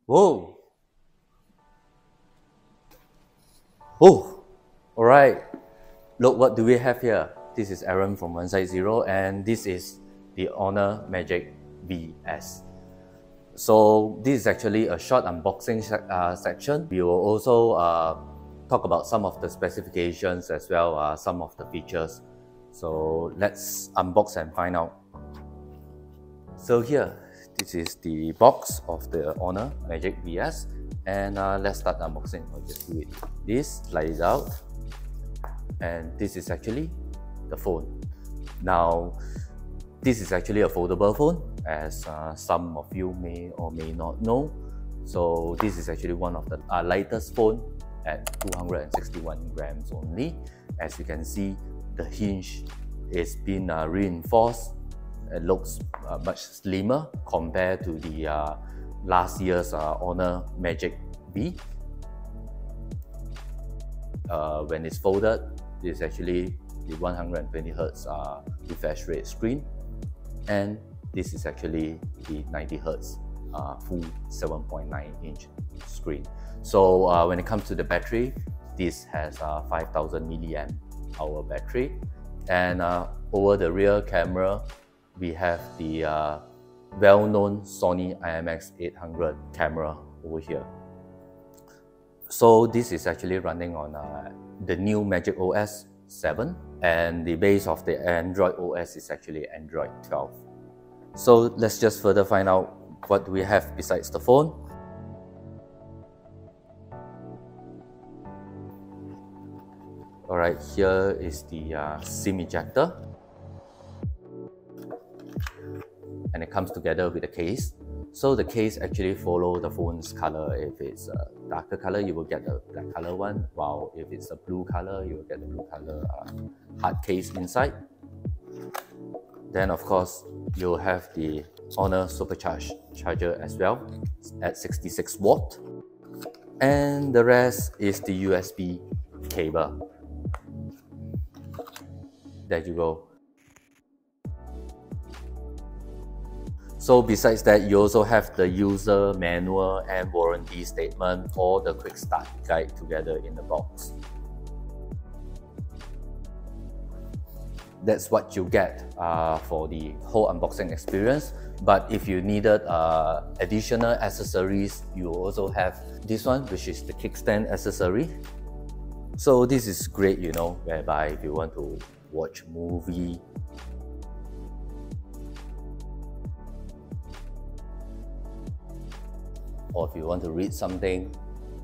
Whoa! Oh! Alright, look what do we have here. This is Aaron from Untitled, and this is the Honor Magic VS. So this is actually a short unboxing section. We will also talk about some of the specifications as well, some of the features. So let's unbox and find out. So here, this is the box of the Honor Magic VS, and let's start unboxing. I'll just do it. This slides out, and this is actually the phone. Now, this is actually a foldable phone, as some of you may or may not know. So this is actually one of the lightest phone at 261 grams only. As you can see, the hinge is been reinforced. It looks much slimmer compared to the last year's Honor Magic V. When it's folded, this is actually the 120Hz refresh rate screen, and this is actually the 90Hz full 7.9-inch screen. So when it comes to the battery, this has 5000 milliamp hour battery, and over the rear camera, we have the well-known Sony IMX800 camera over here. So this is actually running on the new Magic OS 7, and the base of the Android OS is actually Android 12. So let's just further find out what we have besides the phone. Alright, here is the SIM ejector, and it comes together with the case. So the case actually follows the phone's color. If it's a darker color, you will get the black color one, while if it's a blue color, you will get the blue color hard case inside. Then of course, you'll have the Honor Supercharged charger as well at 66 watt. And the rest is the USB cable. There you go. So besides that, you also have the user manual and warranty statement, or the quick start guide together in the box. That's what you get for the whole unboxing experience. But if you needed additional accessories, you also have this one, which is the kickstand accessory. So this is great, you know, whereby if you want to watch movie, or if you want to read something,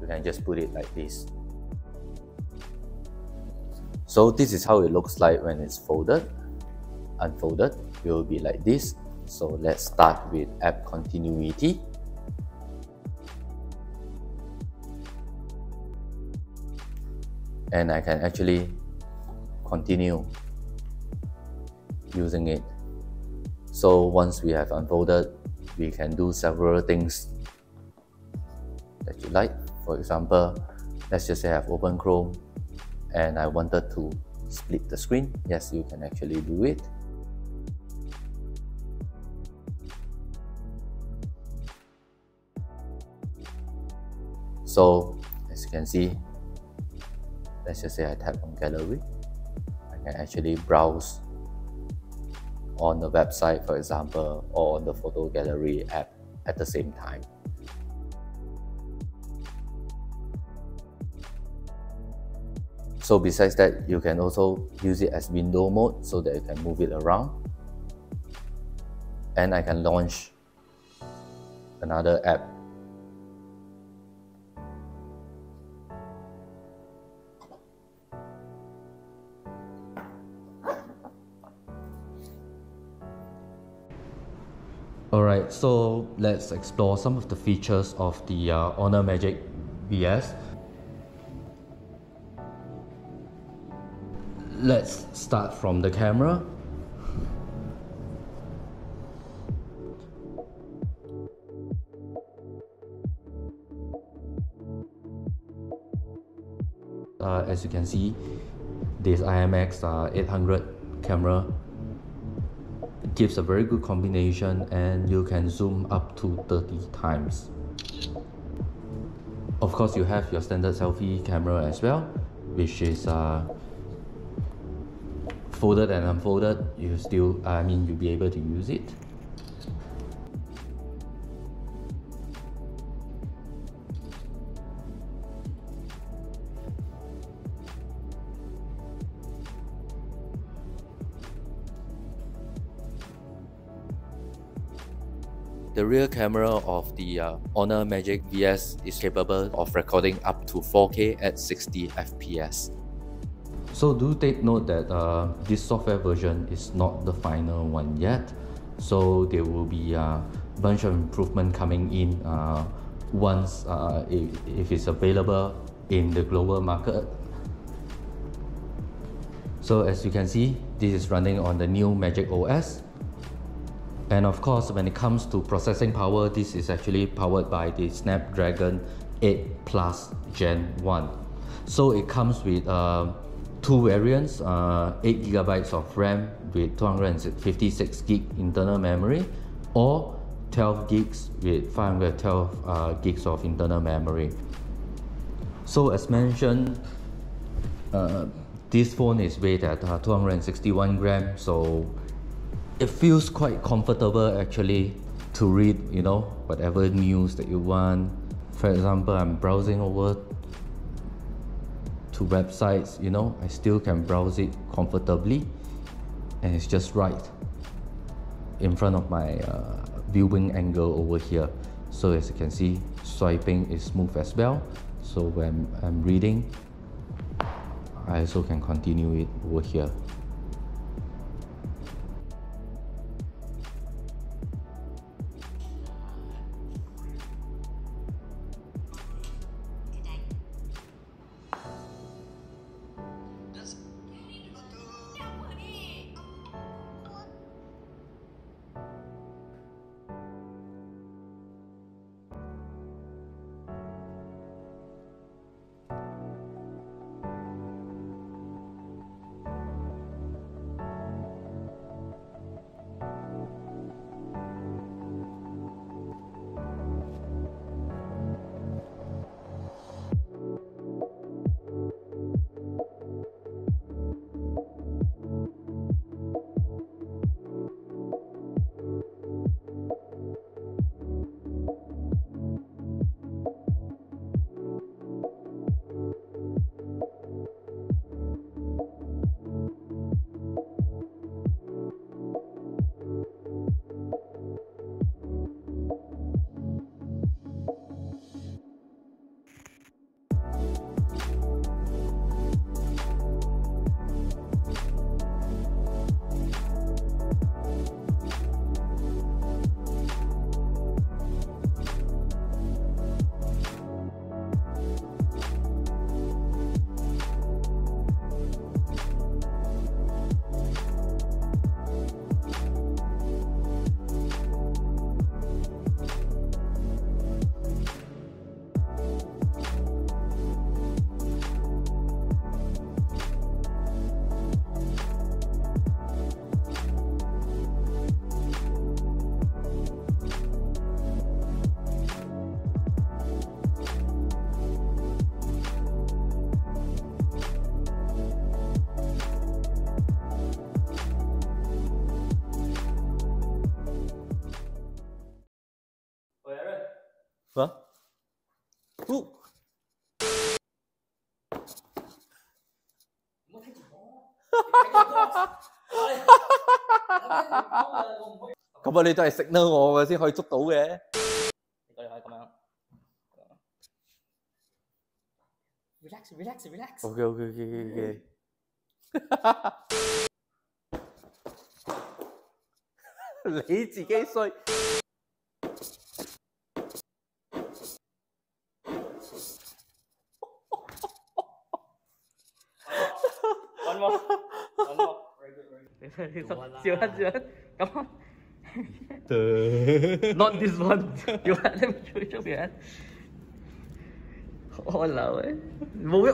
you can just put it like this. So this is how it looks like when it's folded. Unfolded, it will be like this. So let's start with app continuity. And I can actually continue using it. So once we have unfolded, we can do several things that you like. For example, let's just say I have open Chrome and I wanted to split the screen. Yes, you can actually do it. So as you can see, let's just say I tap on gallery, I can actually browse on the website, for example, or on the photo gallery app at the same time. So besides that, you can also use it as window mode so that you can move it around. And I can launch another app. Alright, so let's explore some of the features of the Honor Magic VS. Let's start from the camera. As you can see, this IMX 800 camera gives a very good combination, and you can zoom up to 30 times. Of course, you have your standard selfie camera as well, which is folded and unfolded. You'll be able to use it. The rear camera of the Honor Magic VS is capable of recording up to 4K at 60 FPS. So do take note that this software version is not the final one yet. So there will be a bunch of improvement coming in once if it's available in the global market. So as you can see, this is running on the new Magic OS. And of course, when it comes to processing power, this is actually powered by the Snapdragon 8 Plus Gen 1. So it comes with two variants, 8GB of RAM with 256GB internal memory, or 12 gigs with 512 gigs of internal memory. So as mentioned, this phone is weighed at 261 grams, so it feels quite comfortable actually to read, whatever news that you want. For example, I'm browsing over to websites, I still can browse it comfortably, and it's just right in front of my viewing angle over here. So as you can see, swiping is smooth as well. So when I'm reading, I also can continue it over here. Hả? Không bao giờ tôi signal 我嘅先可以捉到嘅。你過嚟可以咁樣。Relax。OK。你自己衰。One more. Very good. 笑一，咁啊。Not this one. You let me show you again. 我流嘅，冇喐。